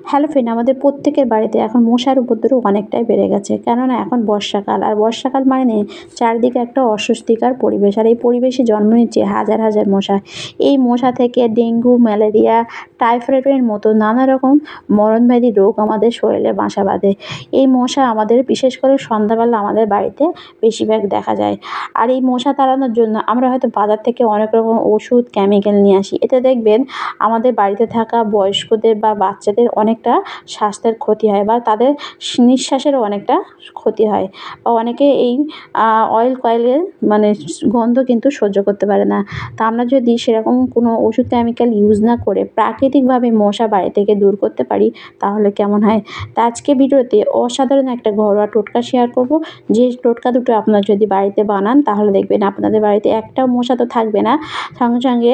Hello friend, আমাদের প্রত্যেকের বাড়িতে এখন মশার উপদ্রব অনেকটাই বেড়ে গেছে। কেননা এখন বর্ষাকাল, আর বর্ষাকাল মানে চারদিকে একটা অস্বস্তিকর পরিবেশ, আর এই পরিবেশে জন্ম নিচ্ছে হাজার হাজার মশা। এই মশা থেকে ডেঙ্গু, ম্যালেরিয়া, টাইফয়েডের মতো নানা রকম মরণব্যাধি রোগ আমাদের শরীরে বাসা বাঁধে। এই মশা আমাদের বিশেষ করে সন্ধ্যাবেলা আমাদের বাড়িতে বেশিরভাগ দেখা যায়। আর এই মশা তাড়ানোর জন্য আমরা হয়তো বাজার থেকে অনেক রকম ওষুধ, কেমিক্যাল নিয়ে আসি। এতে দেখবেন আমাদের বাড়িতে থাকা বয়স্কদের বা বাচ্চাদের অনেকটা স্বাস্থ্যের ক্ষতি হয়, বা তাদের নিঃশ্বাসেরও অনেকটা ক্ষতি হয়, বা অনেকে এই অয়েল কয়েলের মানে গন্ধ কিন্তু সহ্য করতে পারে না। তা আমরা যদি সেরকম কোনো ওষুধ, কেমিক্যাল ইউজ না করে প্রাকৃতিকভাবে মশা বাড়ি থেকে দূর করতে পারি, তাহলে কেমন হয়। তা আজকে ভিডিওতে অসাধারণ একটা ঘরোয়া টোটকা শেয়ার করব। যে টোটকা দুটো আপনারা যদি বাড়িতে বানান, তাহলে দেখবেন আপনাদের বাড়িতে একটাও মশা তো থাকবে না, সঙ্গে সঙ্গে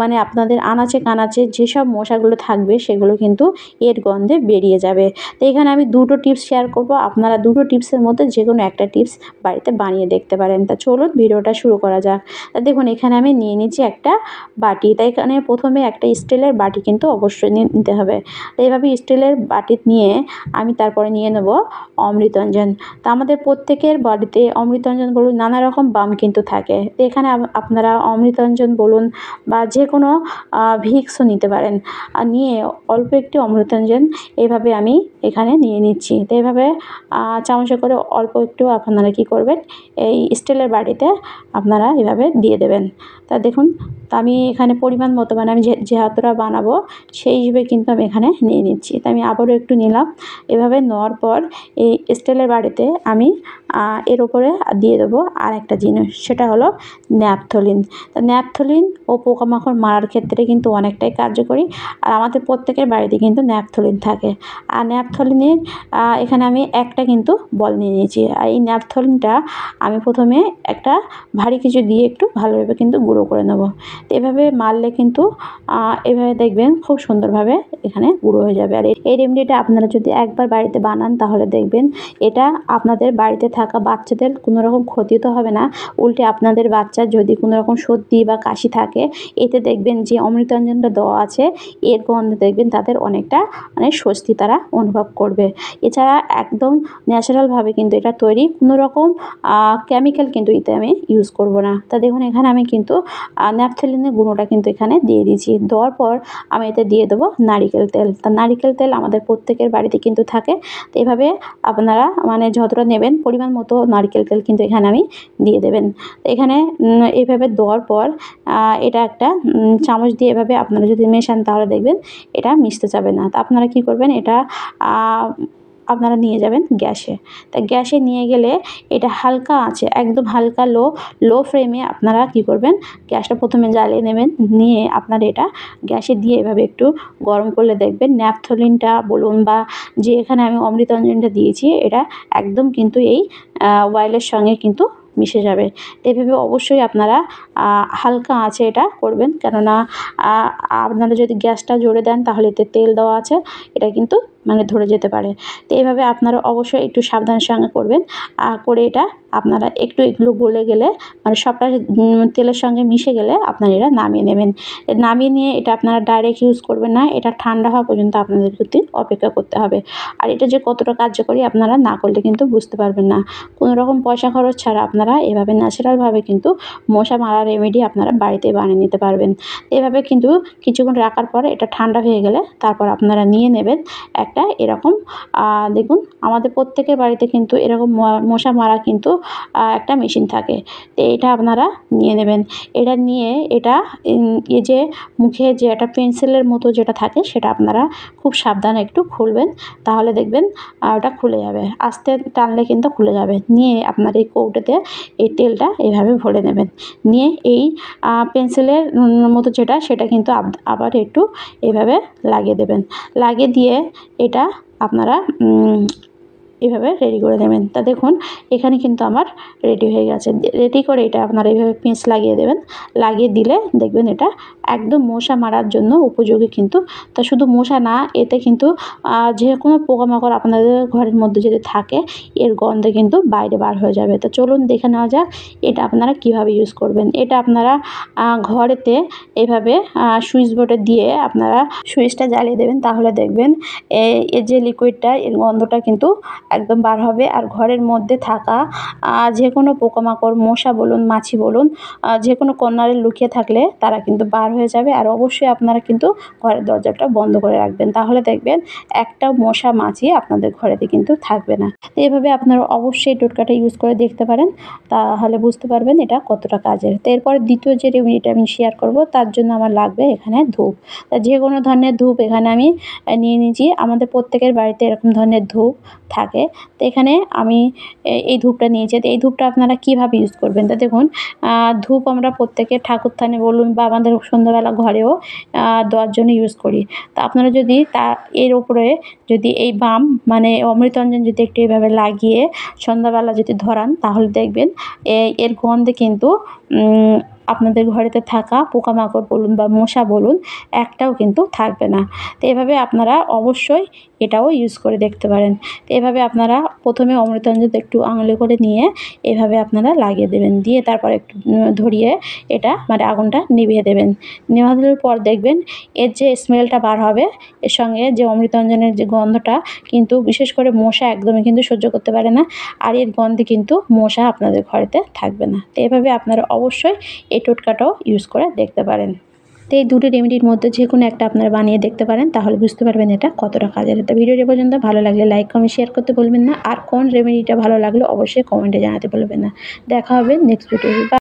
মানে আপনাদের আনাচে কানাচে যেসব মশাগুলো থাকবে সেগুলো কিন্তু এর গন্ধে বেরিয়ে যাবে। তো এখানে আমি দুটো টিপস শেয়ার করব, আপনারা দুটো টিপসের মধ্যে যে কোনো একটা টিপস বাড়িতে বানিয়ে দেখতে পারেন। তা চলুন ভিডিওটা শুরু করা যাক। তা দেখুন, এখানে আমি নিয়ে নিচ্ছি একটা বাটি। তাই এখানে প্রথমে একটা স্টিলের বাটি কিন্তু অবশ্যই নিতে হবে। তো এইভাবে স্টিলের বাটি নিয়ে আমি তারপরে নিয়ে নেব অমৃতঞ্জন। তা আমাদের প্রত্যেকের বাড়িতে অমৃতঞ্জন বলুন নানা রকম বাম কিন্তু থাকে। তো এখানে আপনারা অমৃতঞ্জন বলুন বা যে কোনো ভিক্সও নিতে পারেন। আর নিয়ে অল্প একটু অমৃতঞ্জন এভাবে আমি এখানে নিয়ে নিচ্ছি। তো এভাবে চামচে করে অল্প একটু আপনারা কী করবেন, এই স্টিলের বাটিতে আপনারা এভাবে দিয়ে দেবেন। তা দেখুন, তা আমি এখানে পরিমাণ মতো মানে আমি যে যতটা বানাবো সেই হিসেবে কিন্তু আমি এখানে নিয়ে নিচ্ছি। তো আমি আবারও একটু নিলাম। এভাবে নেওয়ার পর এই স্টিলের বাটিতে আমি এর ওপরে দিয়ে দেবো আর একটা জিনিস, সেটা হলো ন্যাপথলিন। তা ন্যাপথলিন ও পোকামাকড় মারার ক্ষেত্রে কিন্তু অনেকটাই কার্যকরী। আর আমাদের প্রত্যেকের বাড়িতে কিন্তু ন্যাপথলিন থাকে। আর ন্যাপথলিনের এখানে আমি একটা কিন্তু বল নিয়ে নিয়েছি। আর এই ন্যাপথলিনটা আমি প্রথমে একটা ভারী কিছু দিয়ে একটু ভালোভাবে কিন্তু গুঁড়ো করে নেব। তো এভাবে মারলে কিন্তু এভাবে দেখবেন খুব সুন্দরভাবে এখানে গুঁড়ো হয়ে যাবে। আর এই রেমেডিটা আপনারা যদি একবার বাড়িতে বানান, তাহলে দেখবেন এটা আপনাদের বাড়িতে থাকা বাচ্চাদের কোনো রকম ক্ষতি তো হবে না, উল্টে আপনাদের বাচ্চার যদি কোনো রকম সর্দি বা কাশি থাকে, এতে দেখবেন যে অমৃতঞ্জনটা দেওয়া আছে এর গন্ধে দেখবেন তাদের অনেকটা মানে স্বস্তি তারা অনুভব করবে। এছাড়া একদম ন্যাচারালভাবে কিন্তু এটা তৈরি, কোনো রকম কেমিক্যাল কিন্তু এতে আমি ইউজ করব না। তা দেখুন, এখানে আমি কিন্তু ন্যাপথলিনের গুঁড়োটা কিন্তু এখানে দিয়ে দিয়েছি। দেওয়ার পর আমি এতে দিয়ে দেবো নারিকেল তেল। তা নারিকেল তেল আমাদের প্রত্যেকের বাড়িতে কিন্তু থাকে। তো এভাবে আপনারা মানে যতটা নেবেন পরিমাণ মতো নারকেল তেল কিন্তু এখানে আমি দিয়ে দেবেন। এখানে এভাবে দেওয়ার পর এটা একটা চামচ দিয়ে এভাবে আপনারা যদি মেশান, তাহলে দেখবেন এটা মিশতে যাবে না। তা আপনারা কী করবেন, এটা আপনারা নিয়ে যাবেন গ্যাসে। তা গ্যাসে নিয়ে গেলে এটা হালকা আঁচে, একদম হালকা লো ফ্লেমে আপনারা কী করবেন, গ্যাসটা প্রথমে জ্বালিয়ে নেবেন। নিয়ে আপনারা এটা গ্যাসে দিয়ে এভাবে একটু গরম করলে দেখবেন ন্যাপথলিনটা বলুন বা যে এখানে আমি অমৃতঞ্জনটা দিয়েছি, এটা একদম কিন্তু এই অয়েলের সঙ্গে কিন্তু মিশে যাবে। তো এভাবে অবশ্যই আপনারা হালকা আঁচে এটা করবেন, কেননা আপনারা যদি গ্যাসটা জোরে দেন, তাহলে এতে তেল দেওয়া আছে, এটা কিন্তু মানে ধরে যেতে পারে। তো এইভাবে আপনারা অবশ্যই একটু সাবধানের সঙ্গে করবেন। করে এটা আপনারা একটু এগুলো গলে গেলে মানে সবটা তেলের সঙ্গে মিশে গেলে আপনারা এটা নামিয়ে নেবেন। নামিয়ে নিয়ে এটা আপনারা ডাইরেক্ট ইউজ করবেন না, এটা ঠান্ডা হওয়া পর্যন্ত আপনাদের কিন্তু অপেক্ষা করতে হবে। আর এটা যে কতটা কার্যকরী আপনারা না করলে কিন্তু বুঝতে পারবেন না। কোনো রকম পয়সা খরচ ছাড়া আপনারা এভাবে ন্যাচারালভাবে কিন্তু মশা মারার রেমেডি আপনারা বাড়িতে বানিয়ে নিতে পারবেন। এভাবে কিন্তু কিছুক্ষণ রাখার পর এটা ঠান্ডা হয়ে গেলে তারপর আপনারা নিয়ে নেবেন একটা এরকম দেখুন, আমাদের প্রত্যেকের বাড়িতে কিন্তু এরকম মশা মারা কিন্তু একটা মেশিন থাকে। তো এটা আপনারা নিয়ে নেবেন। এটা নিয়ে এটা এই যে মুখে যে একটা পেন্সিলের মতো যেটা থাকে, সেটা আপনারা খুব সাবধানে একটু খুলবেন, তাহলে দেখবেন ওটা খুলে যাবে। আস্তে টানলে কিন্তু খুলে যাবে। নিয়ে আপনার এই কৌটোতে এই তেলটা এইভাবে ভরে নেবেন। নিয়ে এই পেন্সিলের মতো যেটা, সেটা কিন্তু আবার একটু এইভাবে লাগিয়ে দেবেন। লাগিয়ে দিয়ে এটা আপনারা এভাবে রেডি করে নেবেন। তা দেখুন এখানে কিন্তু আমার রেডি হয়ে গেছে। রেডি করে এটা আপনারা এইভাবে পেঁচ লাগিয়ে দেবেন। লাগিয়ে দিলে দেখবেন এটা একদম মশা মারার জন্য উপযোগী কিন্তু। তা শুধু মশা না, এতে কিন্তু যে কোনো পোকামাকড় আপনাদের ঘরের মধ্যে যদি থাকে এর গন্ধে কিন্তু বাইরে বার হয়ে যাবে। তো চলুন দেখে নেওয়া যাক এটা আপনারা কীভাবে ইউজ করবেন। এটা আপনারা ঘরেতে এভাবে সুইচ বোর্ডে দিয়ে আপনারা সুইচটা জ্বালিয়ে দেবেন, তাহলে দেখবেন এর যে লিকুইডটা এর গন্ধটা কিন্তু একদম বার হবে। আর ঘরের মধ্যে থাকা যে কোনো পোকামাকড়, মশা বলুন, মাছি বলুন, যে কোনো কর্নারে লুকিয়ে থাকলে তারা কিন্তু বার হয়ে যাবে। আর অবশ্যই আপনারা কিন্তু ঘরের দরজাটা বন্ধ করে রাখবেন, তাহলে দেখবেন একটা মশা মাছি আপনাদের ঘরেতে কিন্তু থাকবে না। তো এভাবে আপনারা অবশ্যই টোটকাটা ইউজ করে দেখতে পারেন, তাহলে বুঝতে পারবেন এটা কতটা কাজের। তো এরপরে দ্বিতীয় যে রেমেডিটা আমি শেয়ার করব, তার জন্য আমার লাগবে এখানে ধূপ। তা যে কোনো ধরনের ধূপ এখানে আমি নিয়ে নিয়েছি। আমাদের প্রত্যেকের বাড়িতে এরকম ধরনের ধূপ থাকে। তো এখানে আমি এই ধূপটা নিয়েছি। তো এই ধূপটা আপনারা কীভাবে ইউজ করবেন, তা দেখুন ধূপ আমরা প্রত্যেকে ঠাকুরথানে বলুন বা আমাদের সন্ধ্যাবেলা ঘরেও দেওয়ার জন্য ইউজ করি। তা আপনারা যদি এর উপরে যদি এই বাম মানে অমৃতাঞ্জন যদি একটু এভাবে লাগিয়ে সন্ধ্যাবেলা যদি ধরান, তাহলে দেখবেন এর গন্ধে কিন্তু আপনাদের ঘরেতে থাকা পোকামাকড় বলুন বা মশা বলুন একটাও কিন্তু থাকবে না। তো এভাবে আপনারা অবশ্যই এটাও ইউজ করে দেখতে পারেন। তো এভাবে আপনারা প্রথমে অমৃতাঞ্জন একটু আঙুলে করে নিয়ে এভাবে আপনারা লাগিয়ে দেবেন, দিয়ে তারপর একটু ধরিয়ে এটা মানে আগুনটা নিভিয়ে দেবেন। নেভানোর পর দেখবেন এর যে স্মেলটা বার হবে, এর সঙ্গে যে অমৃতাঞ্জনের যে গন্ধটা কিন্তু বিশেষ করে মশা একদমই কিন্তু সহ্য করতে পারে না। আর এর গন্ধে কিন্তু মশা আপনাদের ঘরেতে থাকবে না। তো এভাবে আপনারা অবশ্যই এই টোটকাটাও ইউজ করে দেখতে পারেন। তো এই দুটো রেমেডির মধ্যে যে কোনো একটা আপনারা বানিয়ে দেখতে পারেন, তাহলে বুঝতে পারবেন এটা কতটা কাজের। তো ভিডিওটি পর্যন্ত ভালো লাগলে লাইক, কমেন্ট, শেয়ার করতে ভুলবেন না। আর কোন রেমেডিটা ভালো লাগলো অবশ্যই কমেন্টে জানাতে ভুলবেন না। দেখা হবে নেক্সট ভিডিও।